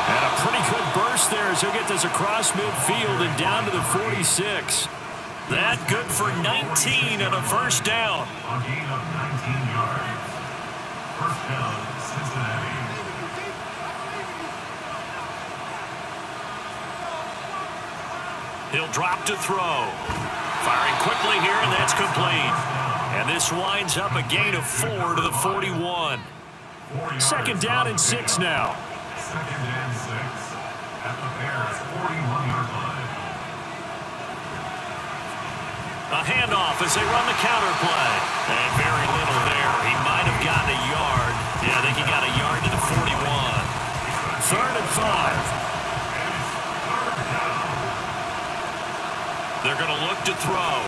And a pretty good burst there as he'll get this across midfield and down to the 46. That good for 19 and a 1st down. A gain of 19 yards. 1st down, Cincinnati. He'll drop to throw. Firing quickly here, and that's complete. And this winds up a gain of 4 to the 41. 2nd down and 6 now. 2nd and 6 at the Bears' 41-yard line. A handoff as they run the counter play. And very little there. He might have gotten a yard. Yeah, I think he got a yard to the 41. 3rd and 5. They're going to look to throw.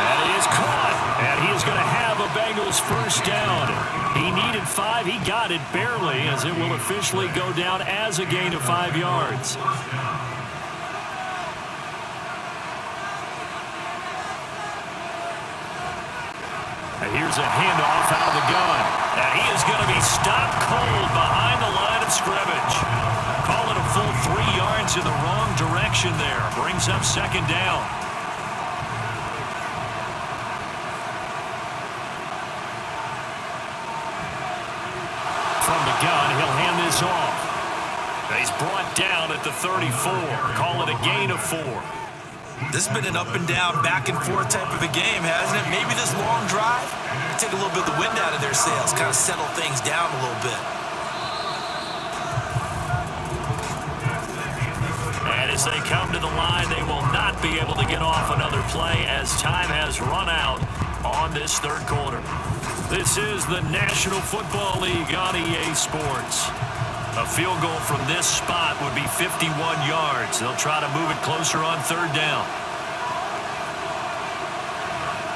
And he is caught. And he is going to have a Bengals 1st down. He needed 5. He got it barely, as it will officially go down as a gain of 5 yards. And here's a handoff out of the gun. And he is going to be stopped cold behind the line of scrimmage. Call it a full 3 yards in the wrong direction there. Brings up 2nd down. From the gun, he'll hand this off. He's brought down at the 34. Call it a gain of 4. This has been an up and down, back and forth type of a game, hasn't it? Maybe this long drive, take a little bit of the wind out of their sails, kind of settle things down a little bit. And as they come to the line, they will not be able to get off another play as time has run out on this 3rd quarter. This is the National Football League on EA Sports. A field goal from this spot would be 51 yards. They'll try to move it closer on 3rd down.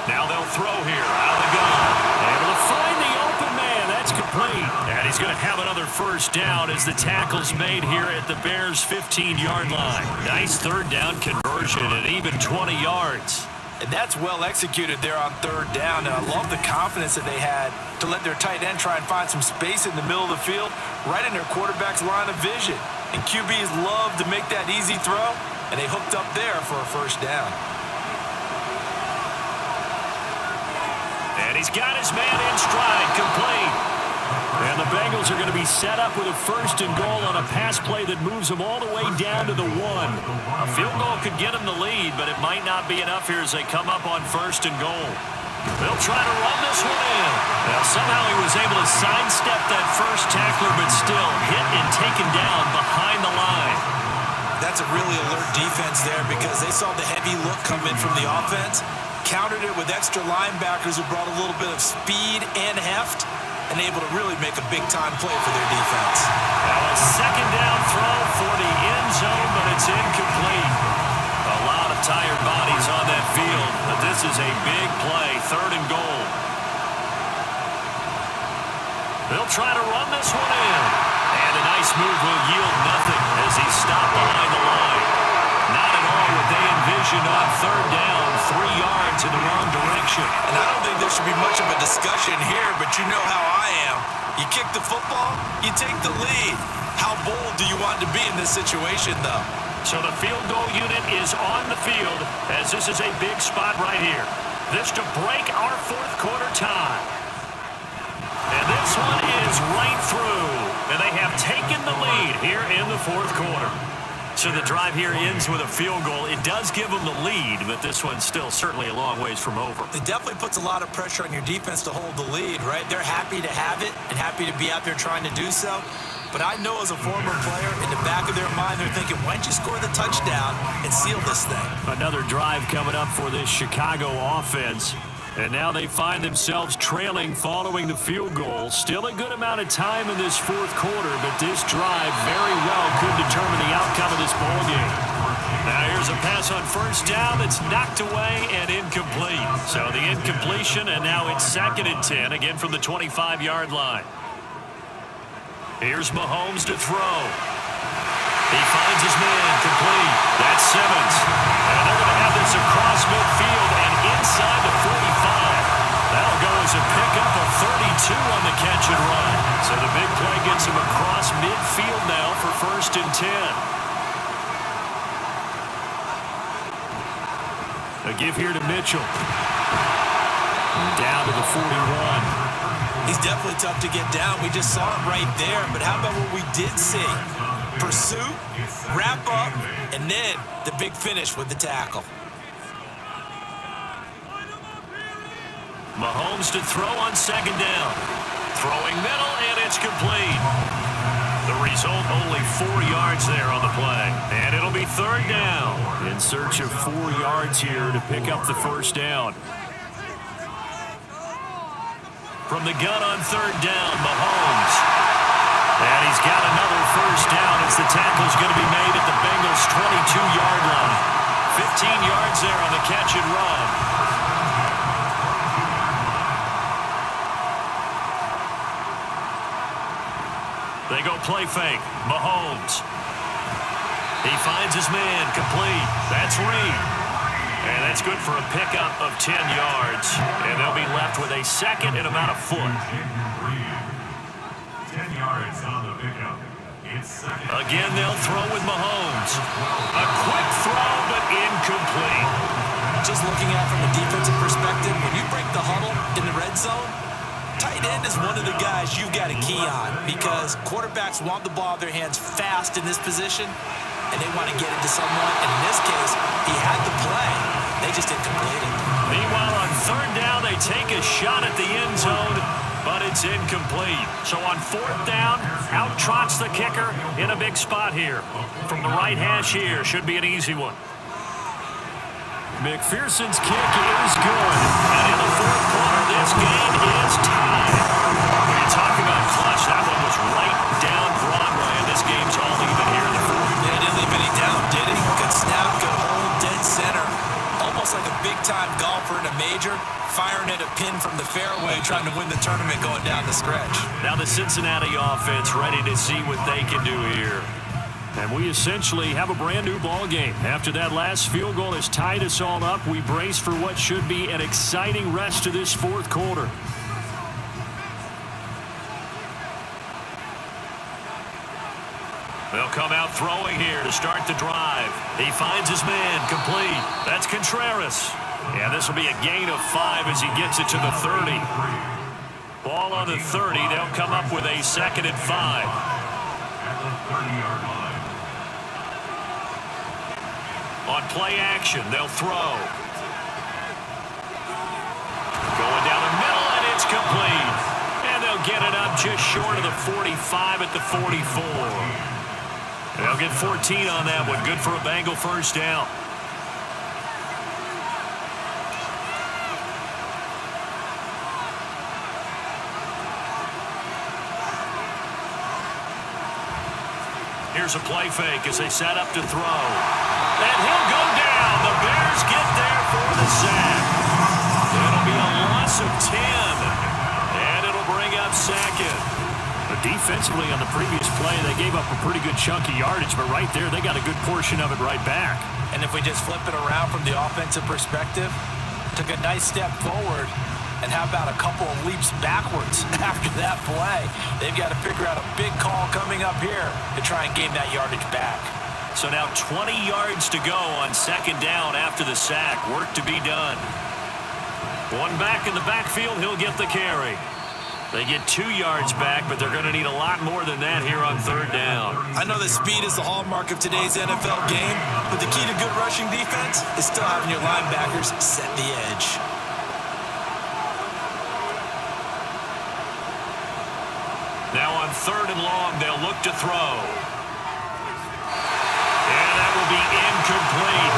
Now they'll throw here out of the gun. Able to find the open man. That's complete. And he's going to have another 1st down as the tackle's made here at the Bears' 15-yard line. Nice 3rd down conversion and even 20 yards. And that's well executed there on 3rd down. And I love the confidence that they had to let their tight end try and find some space in the middle of the field, right in their quarterback's line of vision. And QBs love to make that easy throw, and they hooked up there for a 1st down. And he's got his man in stride, complete. And the Bengals are going to be set up with a 1st and goal on a pass play that moves them all the way down to the 1. A field goal could get them the lead, but it might not be enough here as they come up on 1st and goal. They'll try to run this one in. Now, somehow he was able to sidestep that first tackler, but still hit and taken down behind the line. That's a really alert defense there because they saw the heavy look come in from the offense, countered it with extra linebackers who brought a little bit of speed and heft, and able to really make a big-time play for their defense. Now a 2nd down throw for the end zone, but it's incomplete. A lot of tired bodies on that field, but this is a big play, 3rd and goal. They'll try to run this one in. And a nice move will yield nothing as he's stopped behind the line. Not at all what they envisioned on 3rd down, 3 yards in the wrong direction. And I don't think there should be much of a discussion here, but you know how I am. You kick the football, you take the lead. How bold do you want to be in this situation, though? So the field goal unit is on the field as this is a big spot right here. This to break our 4th quarter tie. And this one is right through. And they have taken the lead here in the 4th quarter. So the drive here ends with a field goal. It does give them the lead, but this one's still certainly a long ways from over. It definitely puts a lot of pressure on your defense to hold the lead, right? They're happy to have it and happy to be out there trying to do so. But I know as a former player, in the back of their mind, they're thinking, why don't you score the touchdown and seal this thing? Another drive coming up for this Chicago offense. And now they find themselves trailing following the field goal. Still a good amount of time in this 4th quarter, but this drive very well could determine the outcome of this ballgame. Now here's a pass on 1st down that's knocked away and incomplete. So the incompletion, and now it's 2nd and 10, again from the 25-yard line. Here's Mahomes to throw. He finds his man, complete. That's Simmons. And they're going to have this across midfield and inside the 45. That'll go as a pickup of 32 on the catch and run. So the big play gets him across midfield now for 1st and 10. A give here to Mitchell. Down to the 41. He's definitely tough to get down. We just saw it right there. But how about what we did see? Pursuit, wrap up, and then the big finish with the tackle. Mahomes to throw on 2nd down. Throwing middle, and it's complete. The result, only 4 yards there on the play. And it'll be 3rd down. In search of 4 yards here to pick up the 1st down. From the gun on 3rd down, Mahomes. And he's got another 1st down as the tackle's going to be made at the Bengals' 22-yard line. 15 yards there on the catch and run. They go play fake. Mahomes. He finds his man, complete. That's Reed. And that's good for a pickup of 10 yards. And they'll be left with a 2nd and about a foot. 10 yards on the pickup. It's 2nd. Again, they'll throw with Mahomes. A quick throw, but incomplete. Just looking at it from a defensive perspective, when you break the huddle in the red zone, tight end is one of the guys you've got to key on because quarterbacks want the ball in their hands fast in this position, and they want to get it to someone. And in this case, he had the play. They just didn't complete it. Meanwhile, on 3rd down, they take a shot at the end zone, but it's incomplete. So on 4th down, out trots the kicker in a big spot here. From the right hash here, should be an easy one. McPherson's kick is good. And in the 4th quarter, this game is tied. When you talk about clutch, that one was right down Broadway, and this game's all even here in the 4th. Yeah, he didn't leave any down, did he? Good snap, good hold, dead center. Almost like a big-time golfer in a major, firing at a pin from the fairway, trying to win the tournament going down the stretch. Now the Cincinnati offense ready to see what they can do here. And we essentially have a brand new ball game. After that last field goal has tied us all up, we brace for what should be an exciting rest to this 4th quarter. They'll come out throwing here to start the drive. He finds his man, complete. That's Contreras. And this will be a gain of 5 as he gets it to the 30. Ball on the 30. They'll come up with a 2nd and 5. At the 30-yard line. On play action, they'll throw. Going down the middle, and it's complete. And they'll get it up just short of the 45 at the 44. They'll get 14 on that one. Good for a Bengal first down. Here's a play fake as they set up to throw. And he'll go down. The Bears get there for the sack. It'll be a loss of 10. And it'll bring up 2nd. But defensively on the previous play, they gave up a pretty good chunk of yardage. But right there, they got a good portion of it right back. And if we just flip it around from the offensive perspective, took a nice step forward. And how about a couple of leaps backwards after that play? They've got to figure out a big call coming up here to try and gain that yardage back. So now 20 yards to go on 2nd down after the sack. Work to be done. One back in the backfield, he'll get the carry. They get 2 yards back, but they're going to need a lot more than that here on 3rd down. I know that speed is the hallmark of today's NFL game, but the key to good rushing defense is still having your linebackers set the edge. Now on 3rd and long, they'll look to throw. And that will be incomplete.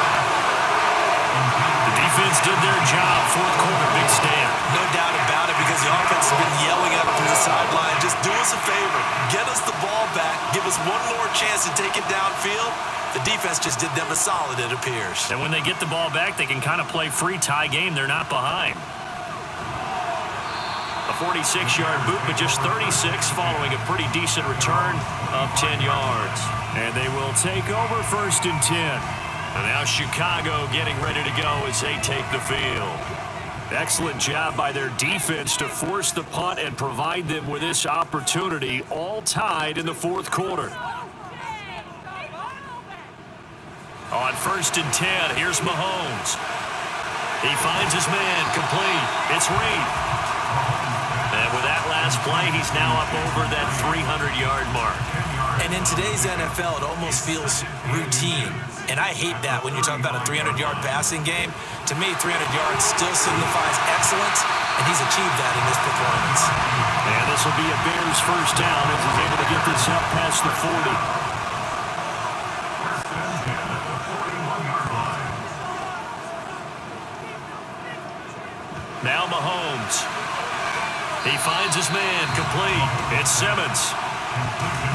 The defense did their job. 4th quarter, big stand. No doubt about it, because the offense has been yelling at them from the sideline. Just do us a favor. Get us the ball back. Give us one more chance to take it downfield. The defense just did them a solid, it appears. And when they get the ball back, they can kind of play free tie game. They're not behind. A 46-yard boot, but just 36 following a pretty decent return of 10 yards. And they will take over 1st and 10. And now Chicago getting ready to go as they take the field. Excellent job by their defense to force the punt and provide them with this opportunity, all tied in the 4th quarter. On 1st and 10, here's Mahomes. He finds his man, complete. It's Reed. And with that last play, he's now up over that 300-yard mark. And in today's NFL, it almost feels routine. And I hate that when you're talking about a 300-yard passing game. To me, 300 yards still signifies excellence, and he's achieved that in this performance. And this will be a Bears first down as he's able to get this up past the 40. Now Mahomes. He finds his man, complete. It's Simmons.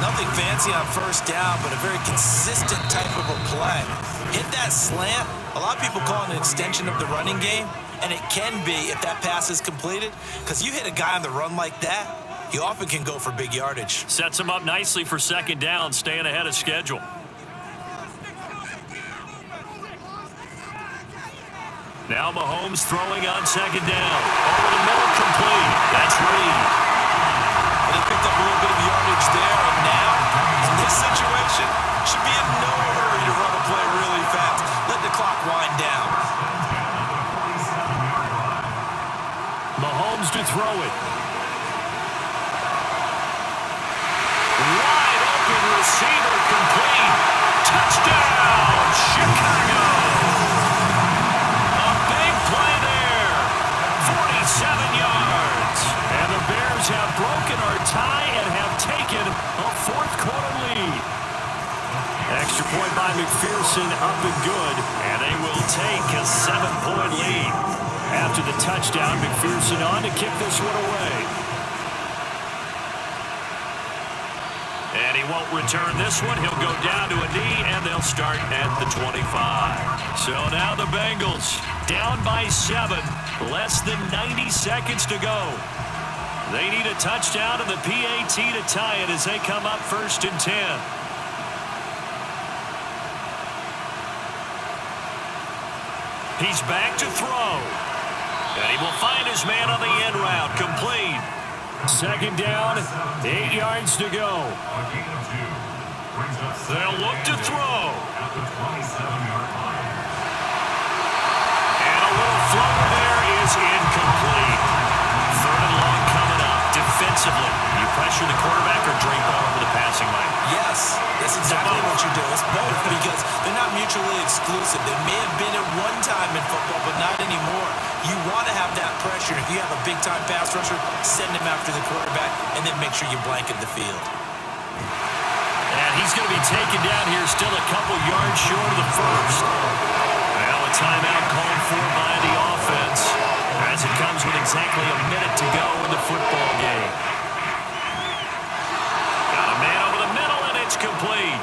Nothing fancy on first down, but a very consistent type of a play. Hit that slant. A lot of people call it an extension of the running game, and it can be if that pass is completed, because you hit a guy on the run like that, you often can go for big yardage. Sets him up nicely for 2nd down, staying ahead of schedule. Now Mahomes throwing on 2nd down. Over the middle, complete. That's Reed. They picked up a little bit of yardage there, and now, in this situation, should be in no hurry to run a play really fast. Let the clock wind down. Mahomes to throw it. Wide open receiver, complete. Touchdown, Chicago. A big play there. 47 yards. And the Bears have broken our tie and have taken a 4th quarter lead. Extra point by McPherson, up and good. And they will take a 7-point lead. After the touchdown, McPherson on to kick this one away. And he won't return this one. He'll go down to a knee, and they'll start at the 25. So now the Bengals down by 7. Less than 90 seconds to go. They need a touchdown and the PAT to tie it as they come up 1st and 10. He's back to throw. And he will find his man on the end route. Complete. 2nd down, 8 yards to go. They'll look to throw. And a little floater there is incomplete. 3rd and long coming up. both because they're not mutually exclusive. They may have been at one time in football, but not anymore. You want to have that pressure. If you have a big-time pass rusher, send him after the quarterback, and then make sure you blanket the field. And he's going to be taken down here, still a couple yards short of the first. Well, a timeout called for by the offense as it comes with exactly a minute to go in the football game. Got a man over the middle, and it's complete.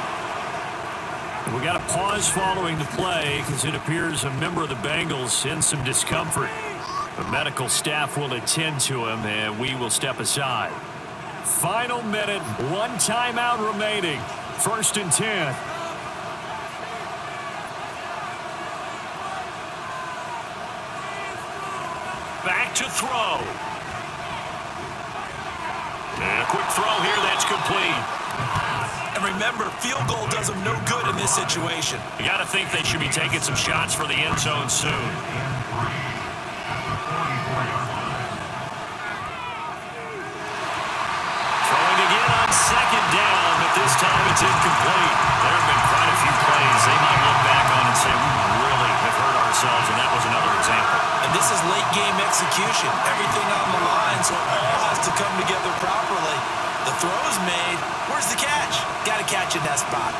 We got a pause following the play because it appears a member of the Bengals in some discomfort. The medical staff will attend to him, and we will step aside. Final minute, one timeout remaining. 1st and 10. Back to throw. And a quick throw here that's complete. And remember, field goal does them no good in this situation. You got to think they should be taking some shots for the end zone soon. Throwing again on 2nd down, but this time it's incomplete. There have been quite a few plays they might look back on and say, we really have hurt ourselves, and that was another example. And this is late game execution. Everything on the line, so it all has to come together properly. The throw's made. Where's the catch? Got to catch in that spot.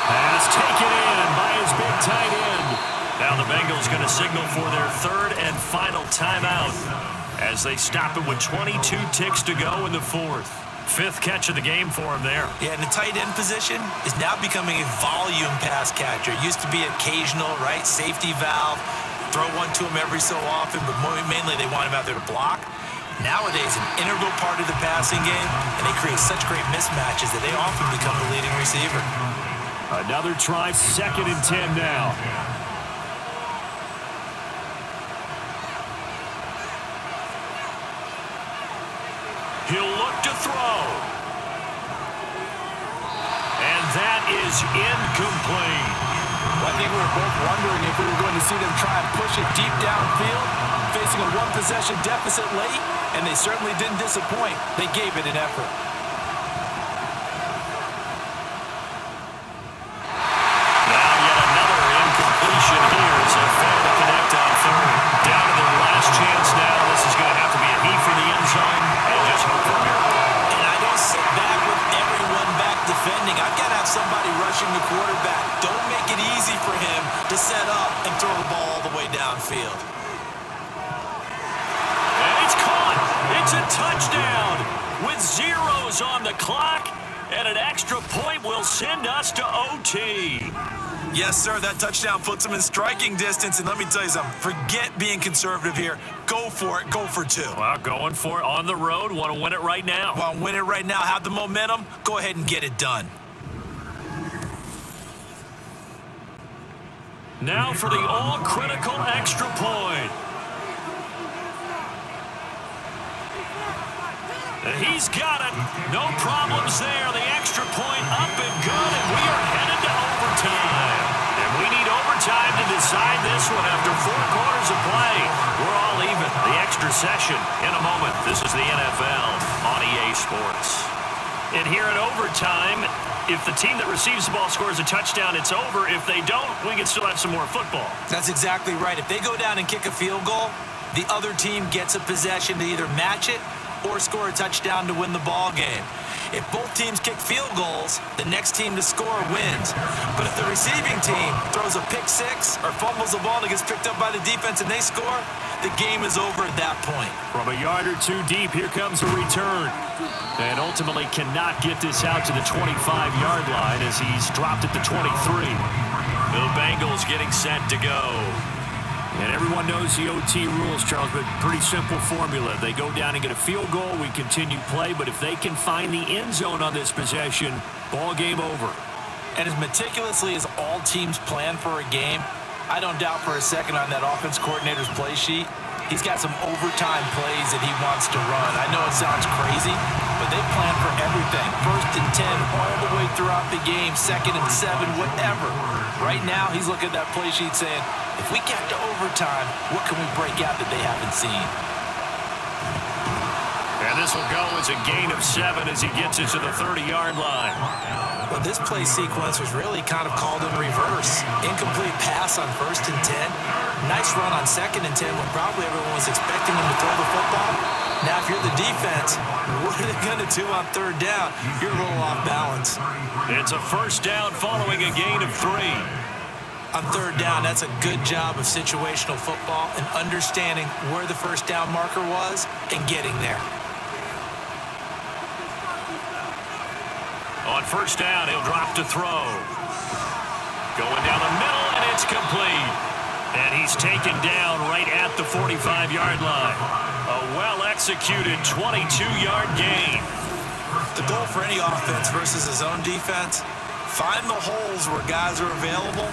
Pass taken in by his big tight end. Now the Bengals going to signal for their 3rd and final timeout as they stop it with 22 ticks to go in the 4th. 5th catch of the game for him there. Yeah, and the tight end position is now becoming a volume pass catcher. It used to be occasional, right? Safety valve. Throw one to him every so often, but mainly they want him out there to block. Nowadays, an integral part of the passing game, and they create such great mismatches that they often become the leading receiver. Another try, 2nd and 10 now. He'll look to throw. And that is incomplete. Well, I think we were both wondering if we were going to see them try and push it deep downfield, facing a one-possession deficit late, and they certainly didn't disappoint. They gave it an effort. Now yet another incompletion here as they fail to connect on 3rd. Down to their last chance now. This is going to have to be a heat for the end zone and just hope for a miracle. And I don't sit back with everyone back defending. I've got to have somebody rushing the quarterback. Don't make it easy for him to set up and throw the ball all the way downfield. And it's caught. It's a touchdown with zeros on the clock, and an extra point will send us to OT. Yes, sir, that touchdown puts them in striking distance, and let me tell you something. Forget being conservative here. Go for it. Go for 2. Well, going for it on the road. Want to win it right now. Want to win it right now. Have the momentum. Go ahead and get it done. Now for the all-critical extra point. And he's got it. No problems there. The extra point up and good, and we are headed to overtime. And we need overtime to decide this one after 4 quarters of play. We're all even. The extra session in a moment. This is the NFL on EA Sports. And here in overtime, if the team that receives the ball scores a touchdown, it's over. If they don't, we can still have some more football. That's exactly right. If they go down and kick a field goal, the other team gets a possession to either match it or score a touchdown to win the ball game. If both teams kick field goals, the next team to score wins. But if the receiving team throws a pick 6 or fumbles the ball that gets picked up by the defense and they score, the game is over at that point. From a yard or 2 deep, here comes a return. And ultimately cannot get this out to the 25-yard line as he's dropped at the 23. The Bengals getting set to go. And everyone knows the OT rules, Charles, but pretty simple formula. They go down and get a field goal, we continue play, but if they can find the end zone on this possession, ball game over. And as meticulously as all teams plan for a game, I don't doubt for a second on that offense coordinator's play sheet, he's got some overtime plays that he wants to run. I know it sounds crazy, but they plan for everything. 1st and 10 all the way throughout the game, 2nd and 7, whatever. Right now, he's looking at that play sheet saying, if we get to overtime, what can we break out that they haven't seen? And this will go as a gain of 7 as he gets it to the 30-yard line. Well, this play sequence was really kind of called in reverse. Incomplete pass on 1st and 10. Nice run on 2nd and 10 when probably everyone was expecting him to throw the football. Now, if you're the defense, what are they going to do on 3rd down? You're a little off balance. It's a 1st down following a gain of 3. On 3rd down, that's a good job of situational football and understanding where the 1st down marker was and getting there. On 1st down, he'll drop to throw. Going down the middle, and it's complete. And he's taken down right at the 45-yard line. A well-executed 22-yard gain. The goal for any offense versus his own defense, find the holes where guys are available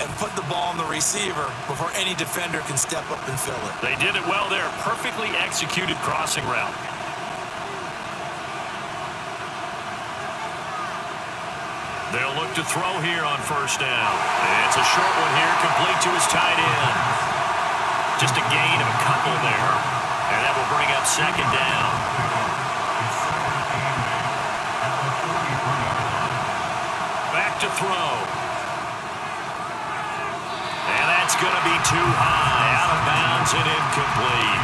and put the ball on the receiver before any defender can step up and fill it. They did it well there. Perfectly executed crossing route. They'll look to throw here on 1st down. It's a short one here, complete to his tight end. Just a gain of a couple there. And that will bring up 2nd down. Back to throw. And that's going to be too high. Out of bounds and incomplete.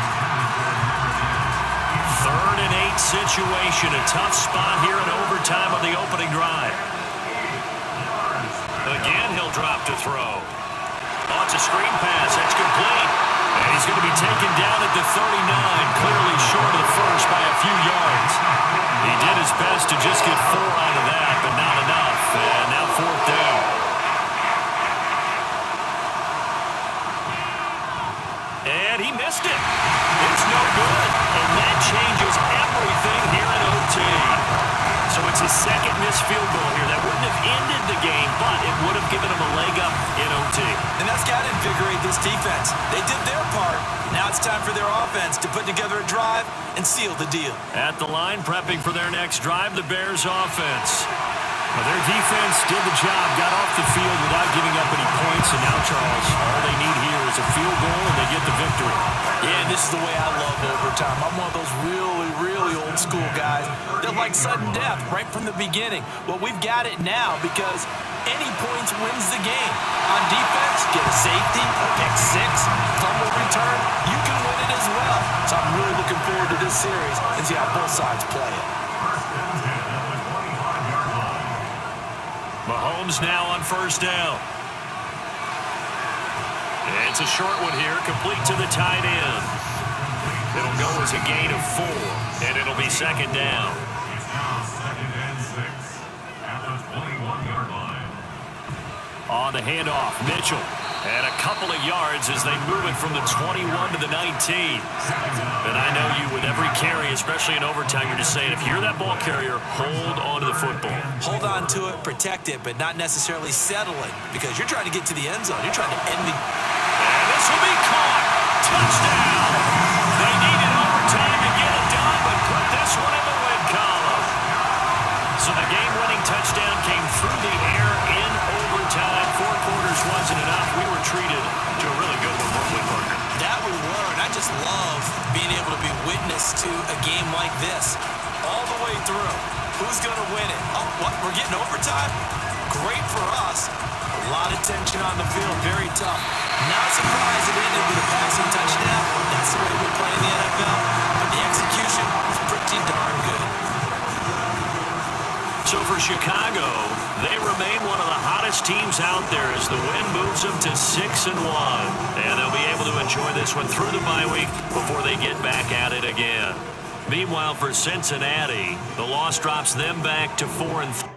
3rd and 8 situation. A tough spot here in overtime on the opening drive. Again, he'll drop to throw. Oh, it's a screen pass. That's complete. And he's going to be taken down at the 39, clearly short of the first by a few yards. He did his best to just get 4 out of that, but not enough. And now 4th down. And he missed it. It's no good. And that changes everything here in OT. So it's his 2nd missed field goal here. That wouldn't have ended the game, but it would have given him a leg up in OT. And that's got to invigorate this defense. They did their part. Now it's time for their offense to put together a drive and seal the deal. At the line, prepping for their next drive, the Bears offense. Well, their defense did the job, got off the field without giving up any points, and now, Charles, all they need here is a field goal, and they get the victory. Yeah, and this is the way I love overtime. I'm one of those really old school guys that like sudden death right from the beginning. Well, we've got it now because any points wins the game. On defense, get a safety, a pick 6, fumble return, you can win it as well. So I'm really looking forward to this series and see how both sides play it. Mahomes now on 1st down. It's a short one here, complete to the tight end. It'll go as a gain of 4, and it'll be 2nd down. It's now 2nd and 6 at the 21-yard line. On the handoff, Mitchell. And a couple of yards as they move it from the 21 to the 19. And I know you, with every carry, especially in overtime, you're just saying, if you're that ball carrier, hold on to the football. Hold on to it, protect it, but not necessarily settling because you're trying to get to the end zone. You're trying to end the... And this will be caught. Touchdown. They needed overtime to get it done, but put this one in the win column. So the game-winning touchdown came through the air in overtime. 4 quarters wasn't enough. We were treated to a really good one, weren't we, Parker? That we were, and I just love being able to be witness to a game like this all the way through. Who's going to win it? Oh, what? We're getting overtime? Great for us. A lot of tension on the field, very tough. Not surprised it ended with a passing touchdown. That's the way we play in the NFL. But the execution is pretty darn good. So for Chicago, they remain one of the hottest teams out there as the win moves them to 6-1. And they'll be able to enjoy this one through the bye week before they get back at it again. Meanwhile, for Cincinnati, the loss drops them back to 4-3.